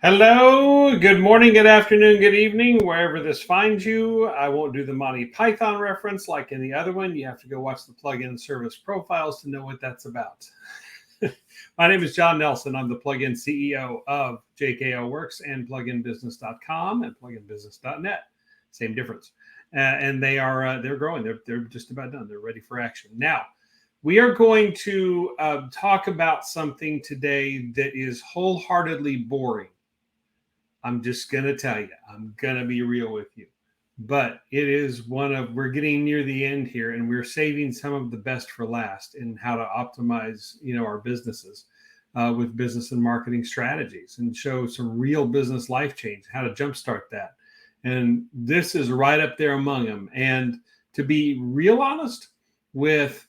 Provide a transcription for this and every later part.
Hello, good morning, good afternoon, good evening, wherever this finds you. I won't do the Monty Python reference like in the other one. You have to go watch the plugin service profiles to know what that's about. My name is John Nelson. I'm the plugin CEO of JKO Works and pluginbusiness.com and pluginbusiness.net. Same difference. And they're growing. They're just about done. They're ready for action. Now, we are going to talk about something today that is wholeheartedly boring. I'm just going to tell you, I'm going to be real with you. But it is we're getting near the end here, and we're saving some of the best for last in how to optimize, our businesses with business and marketing strategies and show some real business life change, how to jumpstart that. And this is right up there among them. And to be real honest with,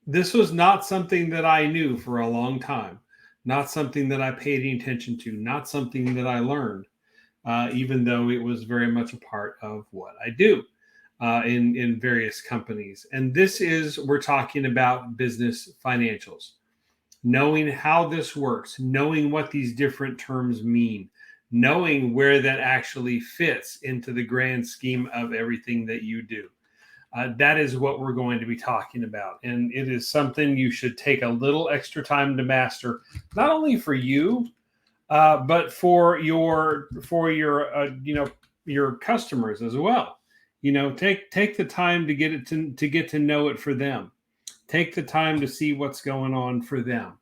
this was not something that I knew for a long time. Not something that I paid any attention to, not something that I learned, even though it was very much a part of what I do in various companies. And we're talking about business financials, knowing how this works, knowing what these different terms mean, knowing where that actually fits into the grand scheme of everything that you do. That is what we're going to be talking about. And it is something you should take a little extra time to master, not only for you, but for your customers as well. Take the time to get to know it for them. Take the time to see what's going on for them.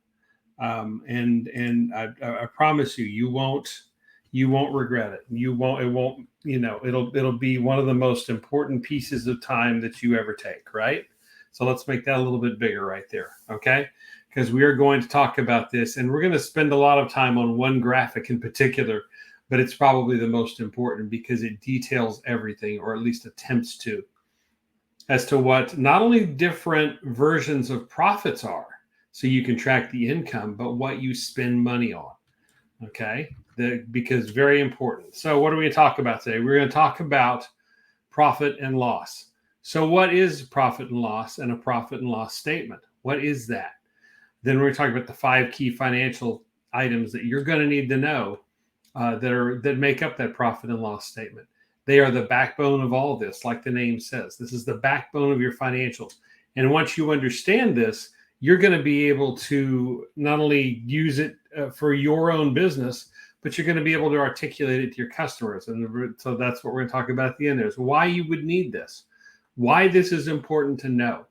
And I promise you, you won't regret it. It'll be one of the most important pieces of time that you ever take, right? So let's make that a little bit bigger right there, okay? Because we are going to talk about this, and we're going to spend a lot of time on one graphic in particular, but it's probably the most important because it details everything, or at least attempts to, as to what not only different versions of profits are, so you can track the income, but what you spend money on, okay? Because very important. So what are we going to talk about today? We're going to talk about profit and loss. So what is profit and loss and a profit and loss statement? What is that? Then we're going to talk about the 5 key financial items that you're going to need to know that make up that profit and loss statement. They are the backbone of all this, like the name says. This is the backbone of your financials. And once you understand this, you're going to be able to not only use it for your own business, but you're going to be able to articulate it to your customers. And so that's what we're going to talk about at the end. There's why you would need this, why this is important to know,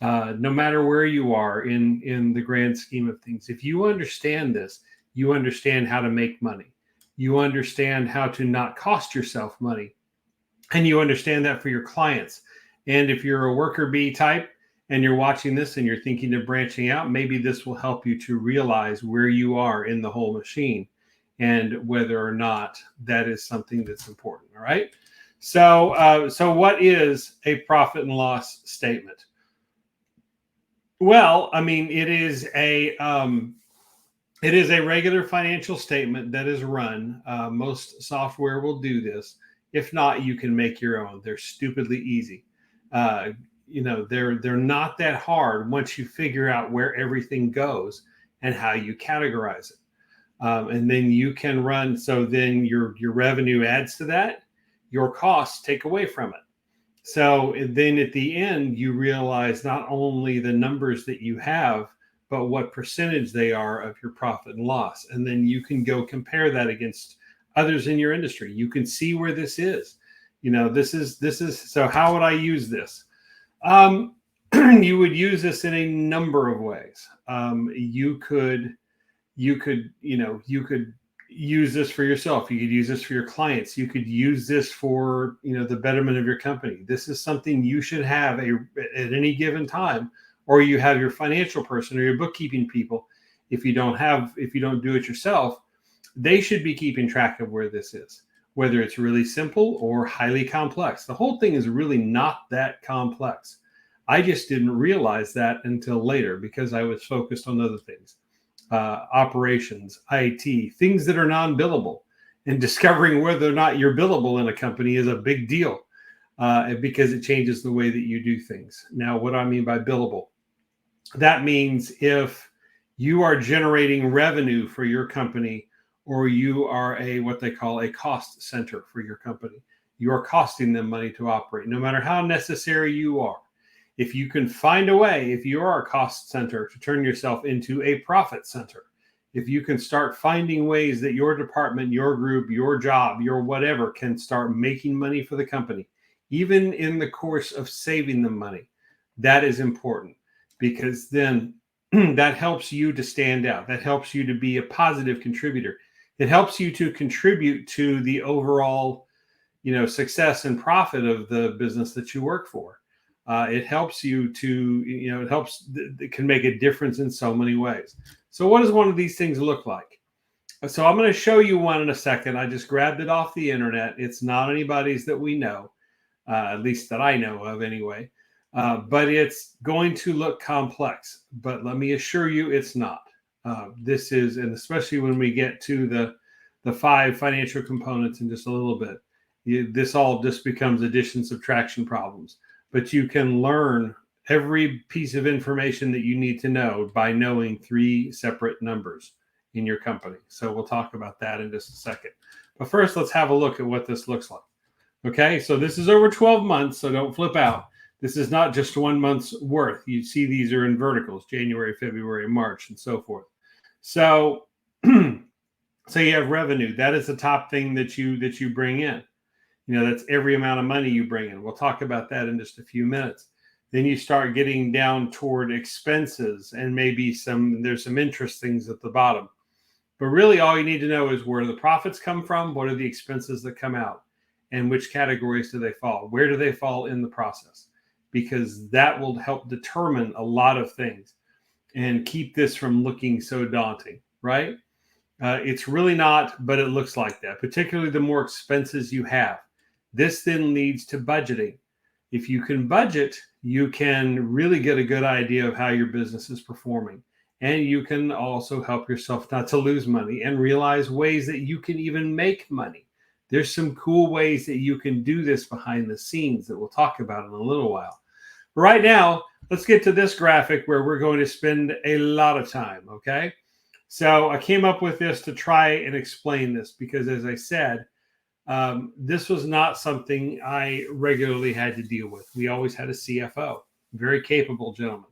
no matter where you are in the grand scheme of things. If you understand this, you understand how to make money. You understand how to not cost yourself money. And you understand that for your clients. And if you're a worker bee type, and you're watching this and you're thinking of branching out, maybe this will help you to realize where you are in the whole machine and whether or not that is something that's important. All right. So what is a profit and loss statement? Well, I mean, it is a regular financial statement that is run. Most software will do this. If not, you can make your own. They're stupidly easy. They're not that hard once you figure out where everything goes and how you categorize it. And then you can run. So then your revenue adds to that, your costs take away from it. So then at the end, you realize not only the numbers that you have, but what percentage they are of your profit and loss. And then you can go compare that against others in your industry. You can see where this is. This is, so how would I use this? You would use this in a number of ways. You could use this for yourself. You could use this for your clients. You could use this for, the betterment of your company. This is something you should have at any given time, or you have your financial person or your bookkeeping people. If you don't do it yourself, they should be keeping track of where this is, whether it's really simple or highly complex. The whole thing is really not that complex. I just didn't realize that until later because I was focused on other things, operations, IT, things that are non-billable. And discovering whether or not you're billable in a company is a big deal because it changes the way that you do things. Now, what do I mean by billable? That means if you are generating revenue for your company or you are what they call a cost center for your company. You are costing them money to operate, no matter how necessary you are. If you can find a way, if you are a cost center, to turn yourself into a profit center, if you can start finding ways that your department, your group, your job, your whatever can start making money for the company, even in the course of saving them money, that is important, because then that helps you to stand out. That helps you to be a positive contributor. It helps you to contribute to the overall, success and profit of the business that you work for. It helps you to, it can make a difference in so many ways. So what does one of these things look like? So I'm going to show you one in a second. I just grabbed it off the internet. It's not anybody's that we know, at least that I know of anyway. But it's going to look complex. But let me assure you, it's not. This is, and especially when we get to the 5 financial components in just a little bit, this all just becomes addition subtraction problems. But you can learn every piece of information that you need to know by knowing 3 separate numbers in your company. So we'll talk about that in just a second. But first, let's have a look at what this looks like. Okay, so this is over 12 months, so don't flip out. This is not just 1 month's worth. You see these are in verticals, January, February, March, and so forth. So, so you have revenue. That is the top thing that you bring in. That's every amount of money you bring in. We'll talk about that in just a few minutes. Then you start getting down toward expenses, and maybe there's some interest things at the bottom. But really all you need to know is where do the profits come from? What are the expenses that come out? And which categories do they fall? Where do they fall in the process? Because that will help determine a lot of things and keep this from looking so daunting, right? It's really not, but it looks like that, particularly the more expenses you have. This then leads to budgeting. If you can budget, you can really get a good idea of how your business is performing. And you can also help yourself not to lose money and realize ways that you can even make money. There's some cool ways that you can do this behind the scenes that we'll talk about in a little while. But right now, let's get to this graphic where we're going to spend a lot of time, okay? So I came up with this to try and explain this because, as I said, this was not something I regularly had to deal with. We always had a CFO, very capable gentleman.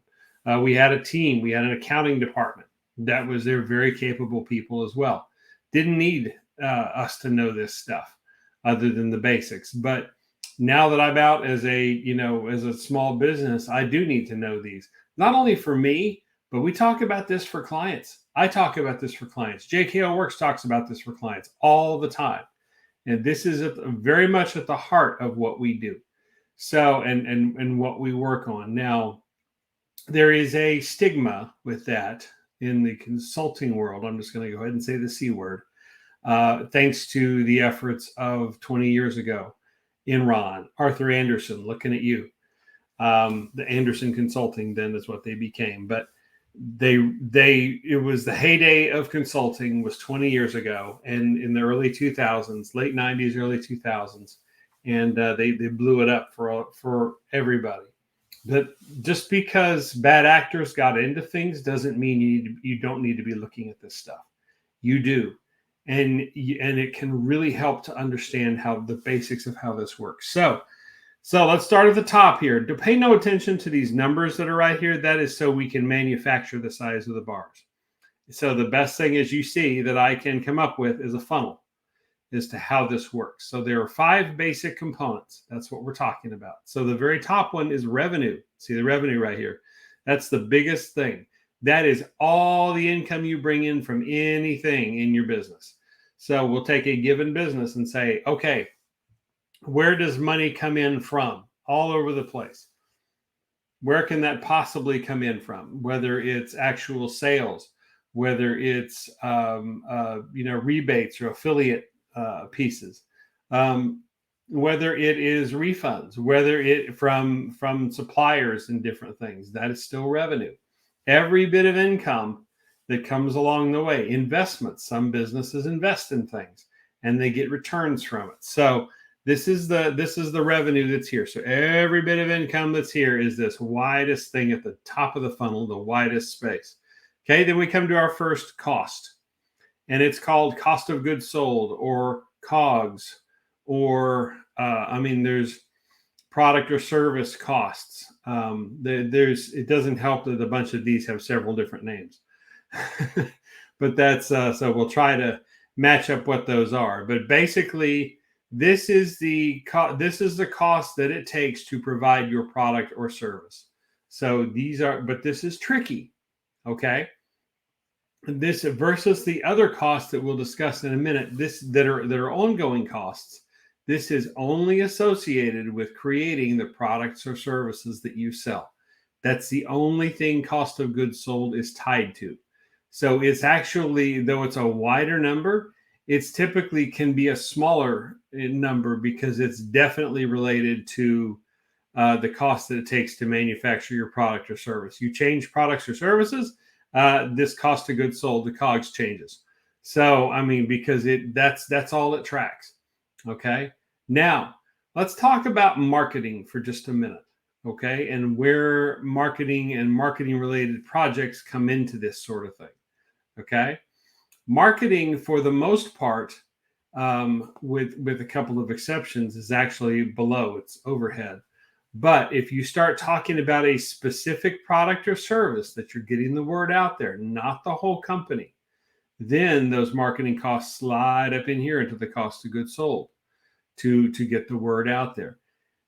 We had a team. We had an accounting department. They're very capable people as well. Didn't need us to know this stuff other than the basics. But now that I'm out as a small business, I do need to know these, not only for me, but we talk about this for clients. I talk about this for clients. JKO Works talks about this for clients all the time. And this is very much at the heart of what we do. So, and what we work on. Now, there is a stigma with that in the consulting world. I'm just going to go ahead and say the C word. Thanks to the efforts of 20 years ago, Enron, Arthur Andersen, looking at you. The Andersen Consulting then is what they became. But it was the heyday of consulting was 20 years ago, and in the early 2000s, late 90s, early 2000s, and they blew it up for everybody. But just because bad actors got into things doesn't mean you don't need to be looking at this stuff. You do, and it can really help to understand how the basics of how this works. So let's start at the top here. To pay no attention to these numbers that are right here. That is so we can manufacture the size of the bars. So the best thing is you see that I can come up with is a funnel as to how this works. So there are 5 basic components. That's what we're talking about. So the very top one is revenue. See the revenue right here. That's the biggest thing. That is all the income you bring in from anything in your business. So we'll take a given business and say, okay, where does money come in from? All over the place. Where can that possibly come in from? Whether it's actual sales, whether it's rebates or affiliate pieces, whether it is refunds, whether it from suppliers and different things. That is still revenue. Every bit of income that comes along the way. Investments. Some businesses invest in things and they get returns from it. So this is the revenue that's here. So every bit of income that's here is this widest thing at the top of the funnel, the widest space. Okay, then we come to our first cost. and it's called cost of goods sold or COGS, or there's product or service costs. It doesn't help that a bunch of these have several different names, but that's so we'll try to match up what those are. But basically, this is the cost that it takes to provide your product or service. So but this is tricky, okay? This versus the other costs that we'll discuss in a minute. That are ongoing costs. This is only associated with creating the products or services that you sell. That's the only thing cost of goods sold is tied to. So it's actually, though it's a wider number, it's typically can be a smaller number because it's definitely related to the cost that it takes to manufacture your product or service. You change products or services, this cost of goods sold, the COGS changes. So, because that's all it tracks. Okay. Now, let's talk about marketing for just a minute. Okay. And where marketing and marketing related projects come into this sort of thing. Okay. Marketing, for the most part, with a couple of exceptions, is actually below, it's overhead. But if you start talking about a specific product or service that you're getting the word out there, not the whole company, then those marketing costs slide up in here into the cost of goods sold to get the word out there.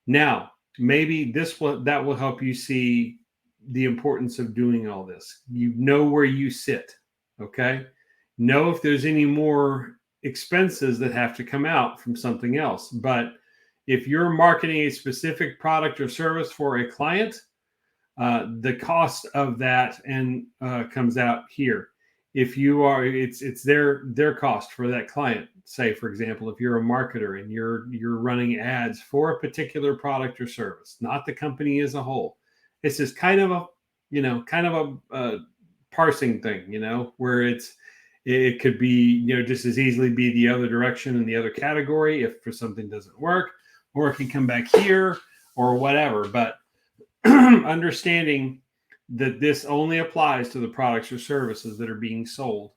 Now, maybe that will help you see the importance of doing all this. You know where you sit, okay? Know if there's any more expenses that have to come out from something else. But if you're marketing a specific product or service for a client, the cost of that comes out here. If you are, it's their cost for that client. Say, for example, if you're a marketer and you're running ads for a particular product or service, not the company as a whole. It's just kind of a parsing thing, where it could be, just as easily be the other direction in the other category if for something doesn't work, or it can come back here or whatever. But understanding that this only applies to the products or services that are being sold.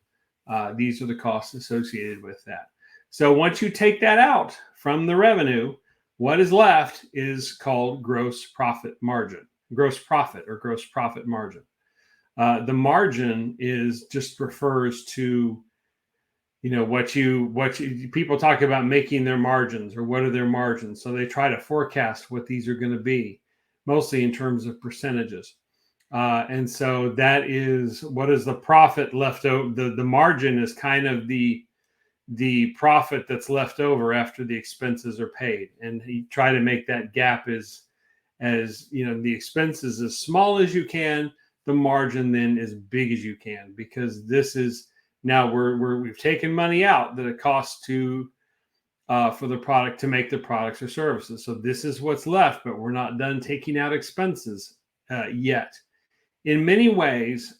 These are the costs associated with that. So once you take that out from the revenue, what is left is called gross profit margin, gross profit or gross profit margin. The margin just refers to, what people talk about making their margins, or what are their margins. So they try to forecast what these are going to be, mostly in terms of percentages. And so that is, what is the profit left over? The margin is kind of the profit that's left over after the expenses are paid. And you try to make that gap as the expenses as small as you can, the margin then as big as you can, because this is now we've taken money out that it costs to for the product to make the products or services. So this is what's left, but we're not done taking out expenses yet. In many ways,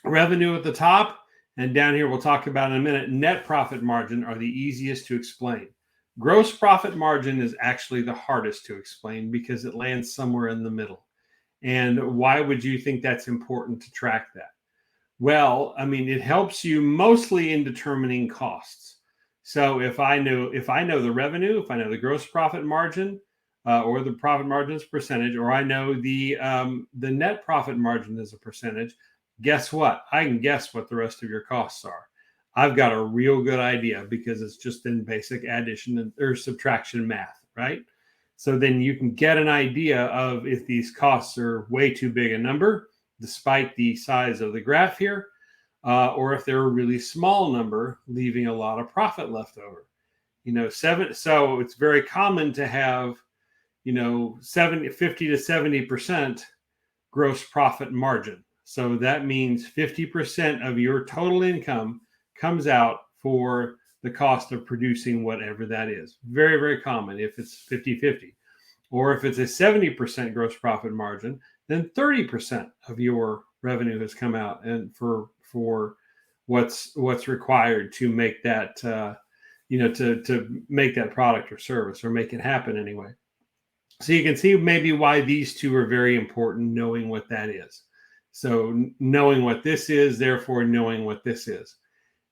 revenue at the top, and down here we'll talk about in a minute, net profit margin are the easiest to explain. Gross profit margin is actually the hardest to explain because it lands somewhere in the middle. And why would you think that's important to track that? Well, it helps you mostly in determining costs. So if I know the revenue, if I know the gross profit margin, or the profit margin's percentage, or I know the net profit margin is a percentage, guess what? I can guess what the rest of your costs are. I've got a real good idea because it's just in basic addition or subtraction math, right? So then you can get an idea of if these costs are way too big a number, despite the size of the graph here, or if they're a really small number, leaving a lot of profit left over. So it's very common to have 50 to 70% gross profit margin. So that means 50% of your total income comes out for the cost of producing whatever that is. Very, very common if it's 50-50. Or if it's a 70% gross profit margin, then 30% of your revenue has come out and for what's required to make that to make that product or service, or make it happen anyway. So you can see maybe why these two are very important, knowing what that is. So knowing what this is, therefore knowing what this is.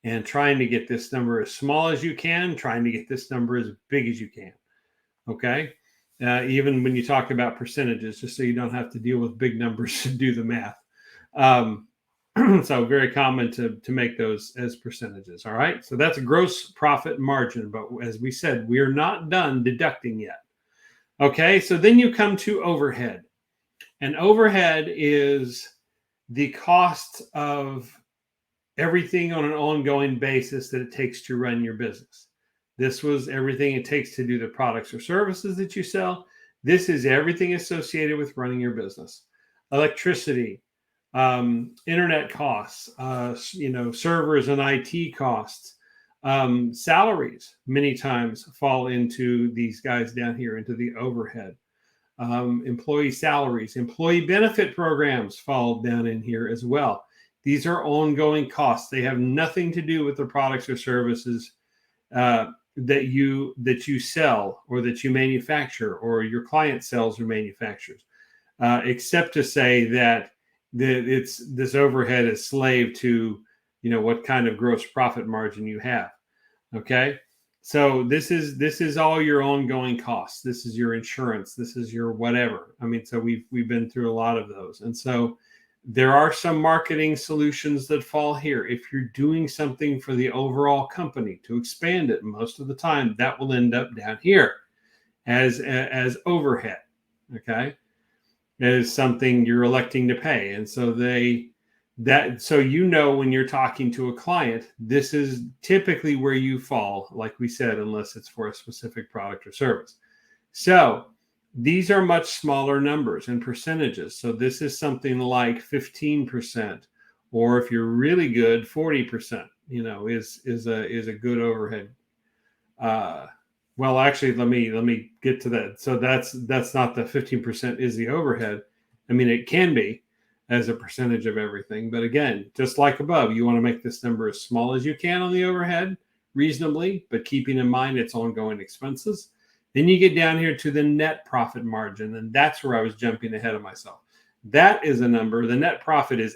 and trying to get this number as small as you can, trying to get this number as big as you can. Okay. Even when you talk about percentages, just so you don't have to deal with big numbers to do the math. So very common to make those as percentages. All right. So that's a gross profit margin. But as we said, we are not done deducting yet. Okay. So then you come to overhead. And overhead is the cost of everything on an ongoing basis that it takes to run your business. This was everything it takes to do the products or services that you sell. This is everything associated with running your business. Electricity, internet costs, servers and IT costs, salaries many times fall into these guys down here, into the overhead. Employee salaries, employee benefit programs fall down in here as well. These are ongoing costs. They have nothing to do with the products or services that you sell or that you manufacture or your client sells or manufactures, except to say that this overhead is slave to what kind of gross profit margin you have. Okay. So this is all your ongoing costs. This is your insurance. This is your whatever. I mean, so we've been through a lot of those. And so there are some marketing solutions that fall here. If you're doing something for the overall company to expand it, most of the time that will end up down here as overhead. Okay. As something you're electing to pay. And so when you're talking to a client, this is typically where you fall, like we said, unless it's for a specific product or service. So these are much smaller numbers and percentages. So this is something like 15%, or if you're really good, 40%, is a good overhead. Well, actually, let me get to that. So that's not the 15% is the overhead. I mean, it can be as a percentage of everything. But again, just like above, you want to make this number as small as you can on the overhead reasonably, but keeping in mind its ongoing expenses. Then you get down here to the net profit margin, and that's where I was jumping ahead of myself. That is a number. The net profit is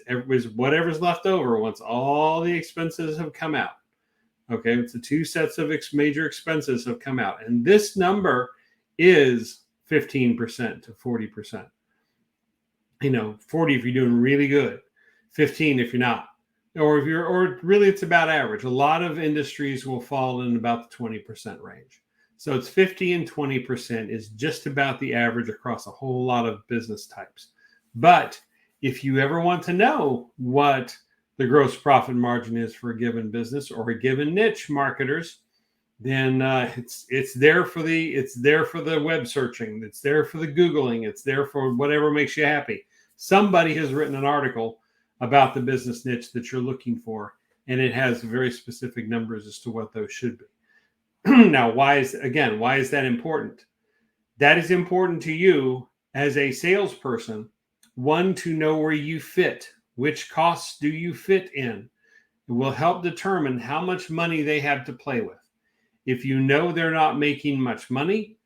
whatever's left over once all the expenses have come out. Okay, it's the two sets of major expenses have come out. And this number is 15% to 40%. 40 if you're doing really good, 15 if you're not. Or really it's about average. A lot of industries will fall in about the 20% range. So it's 50 and 20% is just about the average across a whole lot of business types. But if you ever want to know what the gross profit margin is for a given business or a given niche marketers, then it's there for the web searching, it's there for the Googling, it's there for whatever makes you happy. Somebody has written an article about the business niche that you're looking for, and it has very specific numbers as to what those should be. Now, why is that important? That is important to you as a salesperson. One, to know where you fit. Which costs do you fit in? It will help determine how much money they have to play with. If you know they're not making much money,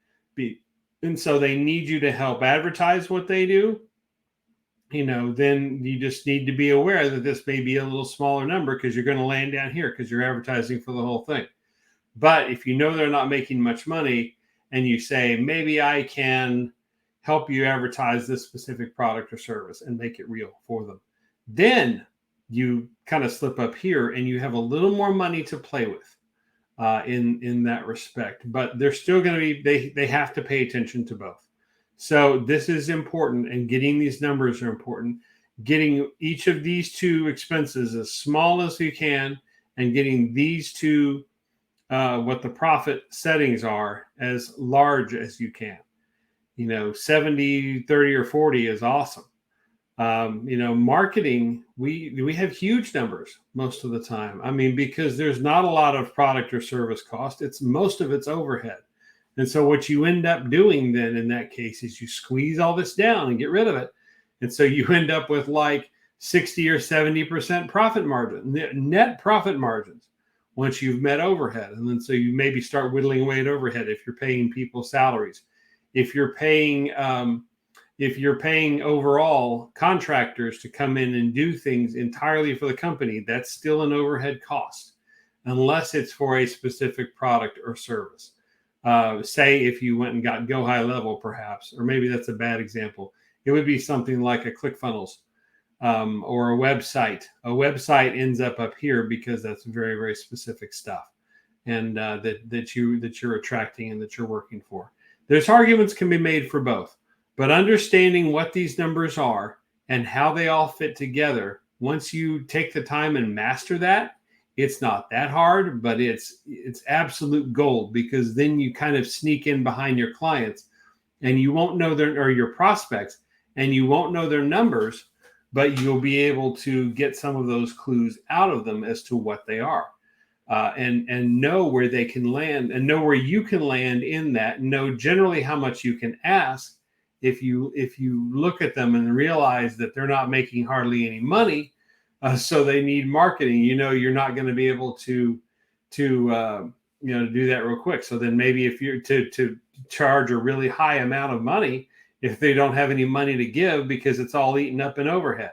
and so they need you to help advertise what they do, then you just need to be aware that this may be a little smaller number because you're going to land down here because you're advertising for the whole thing. But if you know they're not making much money and you say, maybe I can help you advertise this specific product or service and make it real for them, then you kind of slip up here and you have a little more money to play with in that respect. But they're still going to be, they have to pay attention to both. So this is important, and getting these numbers are important. Getting each of these two expenses as small as you can, and getting these two, what the profit settings are, as large as you can. 70, 30, or 40 is awesome. Marketing, we have huge numbers most of the time. I mean, because there's not a lot of product or service cost. Most of it's overhead. And so what you end up doing then in that case is you squeeze all this down and get rid of it. And so you end up with like 60 or 70% profit margin, net profit margins, once you've met overhead. And then so you maybe start whittling away at overhead if you're paying people salaries. If you're paying overall contractors to come in and do things entirely for the company, that's still an overhead cost. unless it's for a specific product or service. Say if you went and got Go High Level, perhaps, or maybe that's a bad example. It would be something like a ClickFunnels or a website. A website ends up here because that's very, very specific stuff, and that you're attracting and that you're working for. There's arguments can be made for both, but understanding what these numbers are and how they all fit together, once you take the time and master that, it's not that hard, but it's absolute gold, because then you kind of sneak in behind your clients and you won't know or your prospects, and you won't know their numbers, but you'll be able to get some of those clues out of them as to what they are. And know where they can land, and know where you can land in that, and know generally how much you can ask. If you look at them and realize that they're not making hardly any money, so they need marketing, you're not going to be able to do that real quick. So then maybe if you're to charge a really high amount of money, if they don't have any money to give because it's all eaten up in overhead,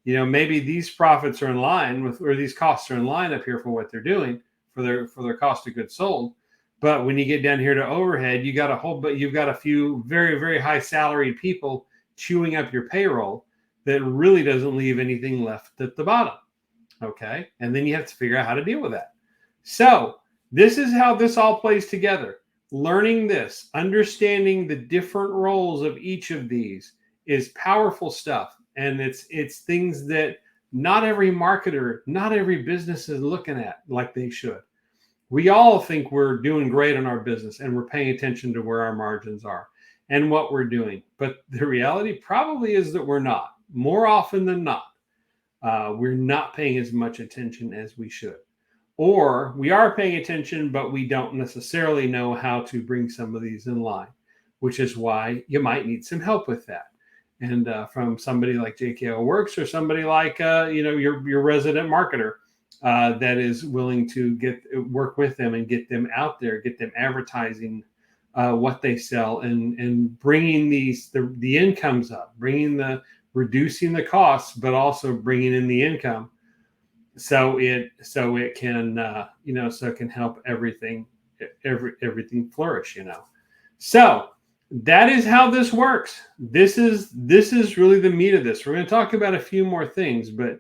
maybe these profits are in line with, or these costs are in line up here for what they're doing for their cost of goods sold. But when you get down here to overhead, you've got a few very, very high salaried people chewing up your payroll that really doesn't leave anything left at the bottom. Okay. And then you have to figure out how to deal with that. So this is how this all plays together. Learning this, understanding the different roles of each of these is powerful stuff. And it's things that not every marketer, not every business is looking at like they should. We all think we're doing great in our business and we're paying attention to where our margins are and what we're doing. But the reality probably is that we're not. More often than not, we're not paying as much attention as we should. Or we are paying attention, but we don't necessarily know how to bring some of these in line, which is why you might need some help with that. And from somebody like JKO Works, or somebody like your resident marketer that is willing to work with them and get them out there, get them advertising what they sell, and bringing the incomes up, reducing the costs, but also bringing in the income, so it can so it can help everything flourish. So that is how this works. This is really the meat of this. We're going to talk about a few more things, but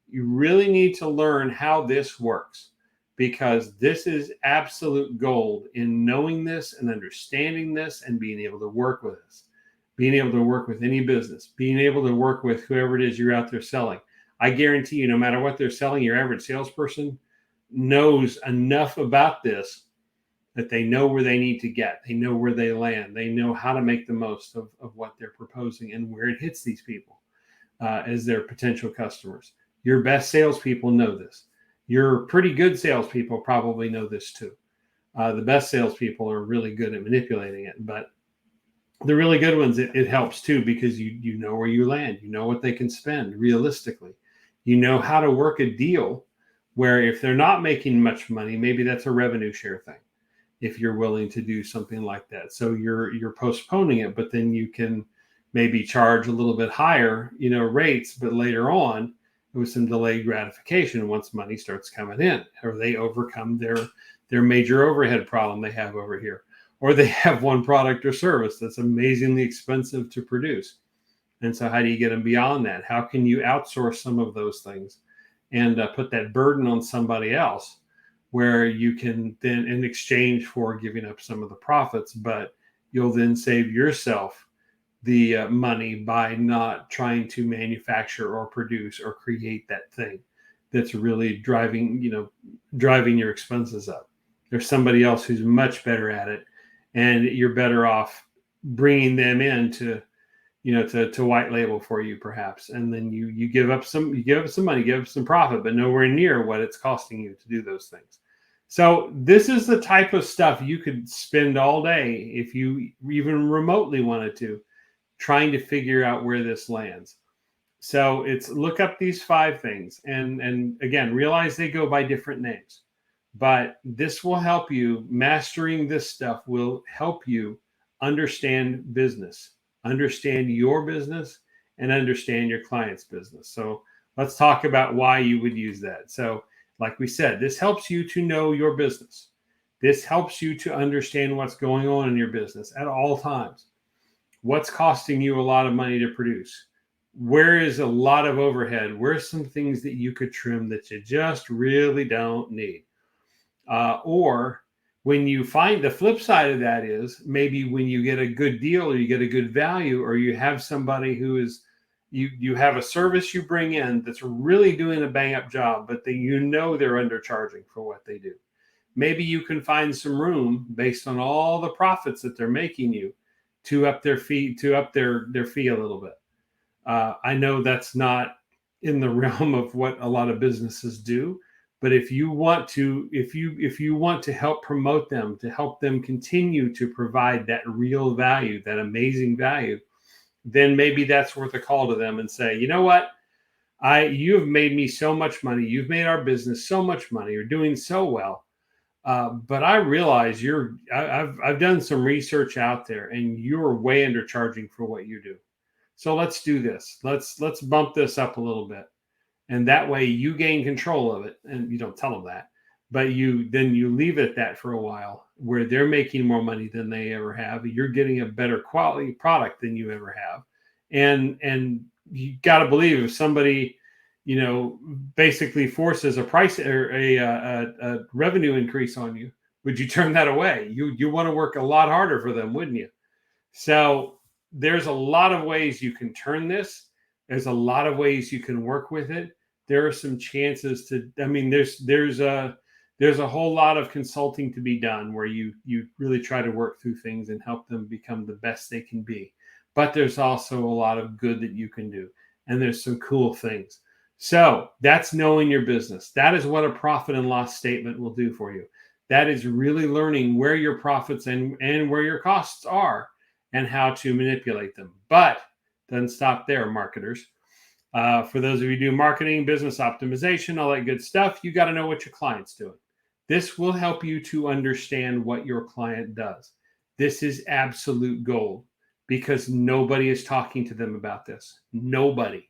you really need to learn how this works, because this is absolute gold in knowing this and understanding this and being able to work with this, being able to work with any business, being able to work with whoever it is you're out there selling. I guarantee you, no matter what they're selling, your average salesperson knows enough about this that they know where they need to get. They know where they land. They know how to make the most of what they're proposing and where it hits these people as their potential customers. Your best salespeople know this. Your pretty good salespeople probably know this too. The best salespeople are really good at manipulating it, but the really good ones, it helps too, because you know where you land. You know what they can spend realistically. You know how to work a deal where if they're not making much money, maybe that's a revenue share thing, if you're willing to do something like that. So you're postponing it, but then you can maybe charge a little bit higher, rates, but later on with some delayed gratification once money starts coming in, or they overcome their major overhead problem they have over here, or they have one product or service that's amazingly expensive to produce. And so how do you get them beyond that? How can you outsource some of those things and put that burden on somebody else, where you can then, in exchange for giving up some of the profits, but you'll then save yourself the money by not trying to manufacture or produce or create that thing that's really driving your expenses up. There's somebody else who's much better at it, and you're better off bringing them in to white label for you, perhaps. And then you give up some money, give up some profit, but nowhere near what it's costing you to do those things. So this is the type of stuff you could spend all day, if you even remotely wanted to, trying to figure out where this lands. So it's look up these 5 things, and again, realize they go by different names, but this will help you. Mastering this stuff will help you understand business, understand your business, and understand your client's business. So let's talk about why you would use that. So Like we said, this helps you to know your business. This helps you to understand what's going on in your business at all times. What's costing you a lot of money to produce? Where is a lot of overhead? Where's some things that you could trim that you just really don't need? Or when you find the flip side of that is maybe when you get a good deal or you get a good value, or you have somebody who is you have a service you bring in that's really doing a bang up job, but you know they're undercharging for what they do. Maybe you can find some room based on all the profits that they're making you to up their fee a little bit. I know that's not in the realm of what a lot of businesses do, but if you want to help promote them, to help them continue to provide that real value, that amazing value, then maybe that's worth a call to them and say, you know what? You have made me so much money. You've made our business so much money. You're doing so well. But I realize I've done some research out there, and you're way undercharging for what you do. So let's do this. Let's bump this up a little bit. And that way you gain control of it. And you don't tell them that, but you leave it at that for a while, where they're making more money than they ever have. You're getting a better quality product than you ever have. And you got to believe if somebody, basically forces a price or a revenue increase on you, would you turn that away? You want to work a lot harder for them, wouldn't you? So there's a lot of ways you can turn this. There's a lot of ways you can work with it. There are some chances there's a whole lot of consulting to be done where you really try to work through things and help them become the best they can be. But there's also a lot of good that you can do. And there's some cool things. So that's knowing your business. That is what a profit and loss statement will do for you. That is really learning where your profits and where your costs are and how to manipulate them. But doesn't stop there, marketers. For those of you who do marketing, business optimization, all that good stuff, you got to know what your client's doing. This will help you to understand what your client does. This is absolute gold because nobody is talking to them about this. Nobody.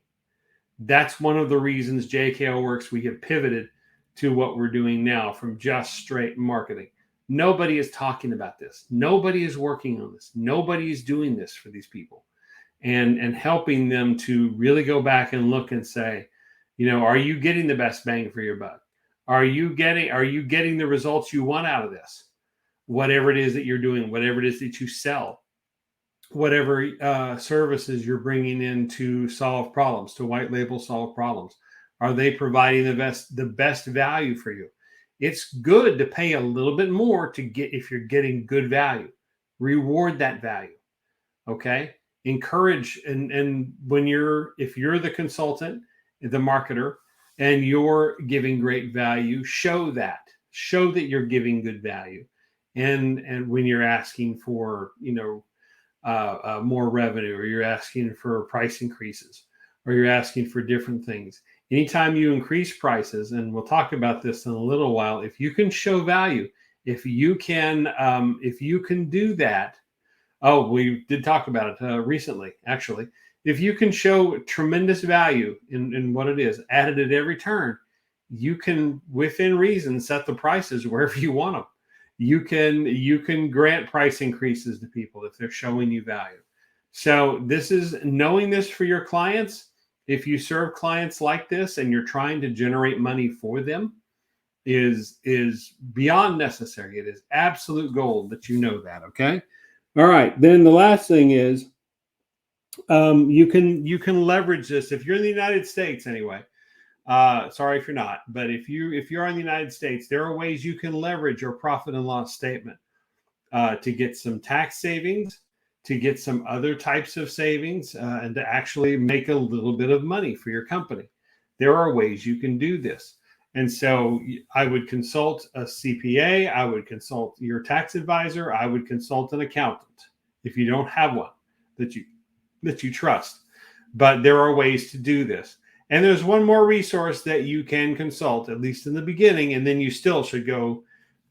That's one of the reasons JKO Works, we have pivoted to what we're doing now from just straight marketing. Nobody is talking about this. Nobody is working on this. Nobody is doing this for these people. And helping them to really go back and look and say, are you getting the best bang for your buck? Are you getting the results you want out of this? Whatever it is that you're doing, whatever it is that you sell, whatever services you're bringing in to solve problems, to white label solve problems, are they providing the best value for you? It's good to pay a little bit more if you're getting good value. Reward that value. Okay. Encourage and if you're the consultant, the marketer, and you're giving great value, show that you're giving good value. And when you're asking for, more revenue, or you're asking for price increases, or you're asking for different things, anytime you increase prices, and we'll talk about this in a little while, if you can show value, if you can do that. Oh, we did talk about it recently, actually. If you can show tremendous value in what it is, added at every turn, you can, within reason, set the prices wherever you want them. You can grant price increases to people if they're showing you value. So this is knowing this for your clients. If you serve clients like this and you're trying to generate money for them, is beyond necessary. It is absolute gold that you know that. Okay. All right. Then the last thing is you can leverage this if you're in the United States anyway. Sorry if you're not, but if you're in the United States, there are ways you can leverage your profit and loss statement to get some tax savings, to get some other types of savings, and to actually make a little bit of money for your company. There are ways you can do this. And so I would consult a CPA, I would consult your tax advisor, I would consult an accountant if you don't have one that you trust. But there are ways to do this. And there's one more resource that you can consult, at least in the beginning, and then you still should go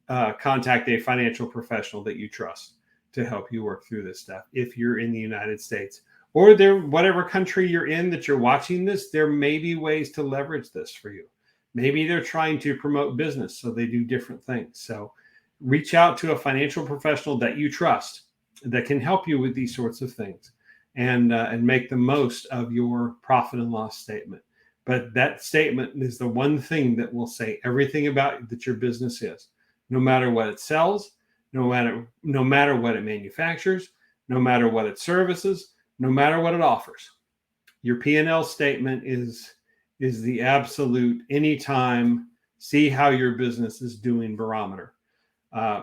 contact a financial professional that you trust to help you work through this stuff if you're in the United States. Or whatever country you're in that you're watching this, there may be ways to leverage this for you. Maybe they're trying to promote business, so they do different things. So reach out to a financial professional that you trust that can help you with these sorts of things, and make the most of your profit and loss statement. But that statement is the one thing that will say everything about that your business is, no matter what it sells, no matter what it manufactures, no matter what it services, no matter what it offers. Your P&L statement is the absolute anytime see how your business is doing barometer.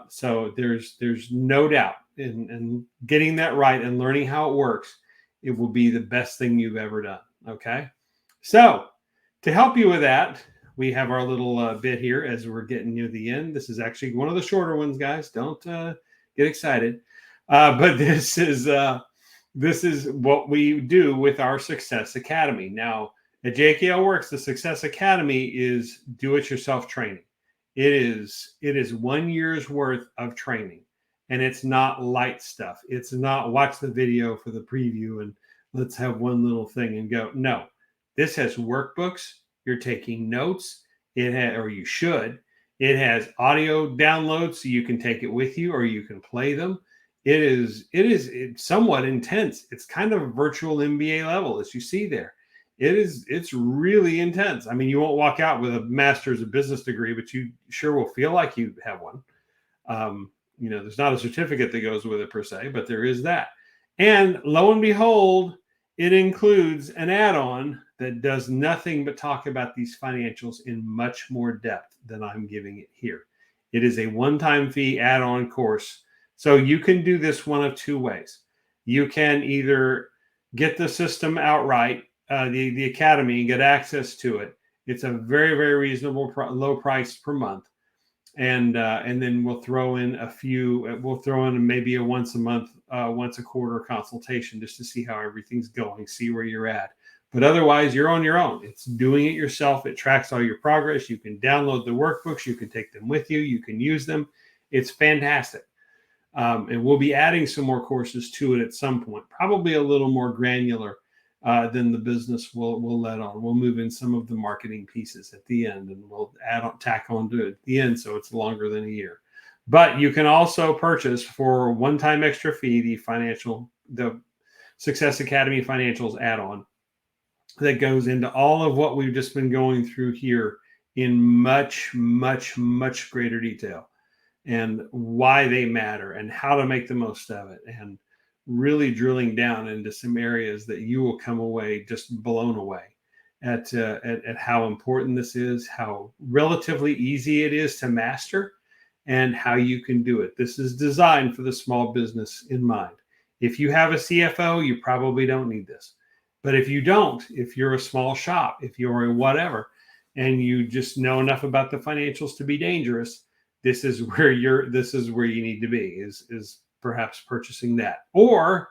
So there's no doubt in getting that right and learning how it works, it will be the best thing you've ever done. Okay. So to help you with that, we have our little bit here as we're getting near the end. This is actually one of the shorter ones, guys. Don't get excited. But this is what we do with our Success Academy. Now, at JKL Works, the Success Academy is do-it-yourself training. It is 1 year's worth of training, and it's not light stuff. It's not watch the video for the preview and let's have one little thing and go. No, this has workbooks. You're taking notes. Or you should. It has audio downloads so you can take it with you or you can play them. It's somewhat intense. It's kind of a virtual MBA level, as you see there. It's really intense. I mean, you won't walk out with a master's of business degree, but you sure will feel like you have one. There's not a certificate that goes with it per se, but there is that. And lo and behold, it includes an add-on that does nothing but talk about these financials in much more depth than I'm giving it here. It is a one-time fee add-on course. So you can do this one of two ways. You can either get the system outright, the Academy, and get access to it. It's a very, very reasonable, low price per month. And then we'll throw in maybe a once a month, once a quarter consultation just to see how everything's going, see where you're at. But otherwise, you're on your own. It's doing it yourself. It tracks all your progress. You can download the workbooks. You can take them with you. You can use them. It's fantastic. And we'll be adding some more courses to it at some point, probably a little more granular than the business will let on. We'll move in some of the marketing pieces at the end, and we'll tack on to it at the end, so it's longer than a year. But you can also purchase for one-time extra fee the Success Academy Financials add-on that goes into all of what we've just been going through here in much, much, much greater detail, and why they matter and how to make the most of it, and really drilling down into some areas that you will come away just blown away at how important this is, how relatively easy it is to master, and how you can do it. This is designed for the small business in mind. If you have a CFO, you probably don't need this. But if you don't, if you're a small shop, if you're a whatever, and you just know enough about the financials to be dangerous, this is where you need to be, is perhaps purchasing that. Or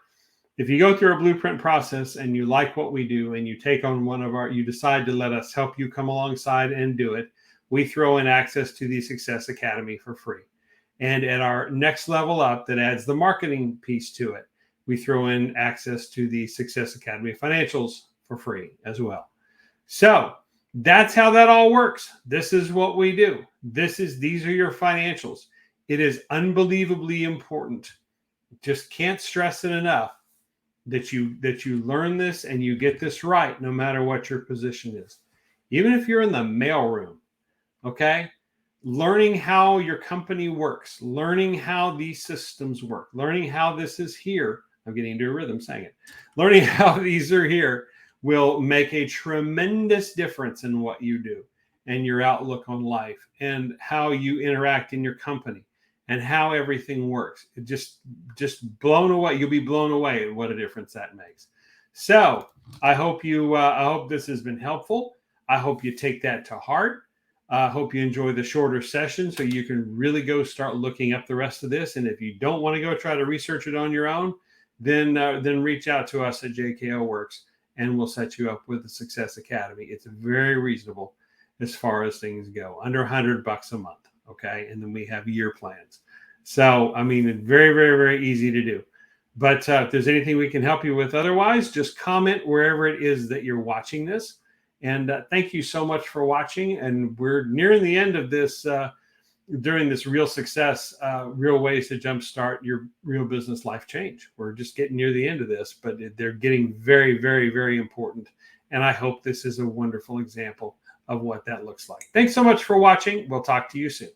if you go through a blueprint process and you like what we do and you take on you decide to let us help you come alongside and do it, we throw in access to the Success Academy for free. And at our next level up that adds the marketing piece to it, we throw in access to the Success Academy Financials for free as well. So that's how that all works. This is what we do. These are your financials. It is unbelievably important. Just can't stress it enough that you learn this and you get this right, no matter what your position is. Even if you're in the mailroom, okay? Learning how your company works, learning how these systems work, learning how this is here. I'm getting into a rhythm saying it. Learning how these are here will make a tremendous difference in what you do and your outlook on life and how you interact in your company and how everything works. It just blown away. You'll be blown away at what a difference that makes. So I hope this has been helpful. I hope you take that to heart. I hope you enjoy the shorter session so you can really go start looking up the rest of this. And if you don't want to go try to research it on your own, then reach out to us at JKL Works and we'll set you up with the Success Academy. It's very reasonable as far as things go, under $100 a month. Okay. And then we have year plans. So, I mean, it's very, very, very easy to do. But if there's anything we can help you with otherwise, just comment wherever it is that you're watching this. And thank you so much for watching. And we're nearing the end of this during this Real Success, Real Ways to Jumpstart Your Real Business Life Change. We're just getting near the end of this, but they're getting very, very, very important. And I hope this is a wonderful example of what that looks like. Thanks so much for watching. We'll talk to you soon.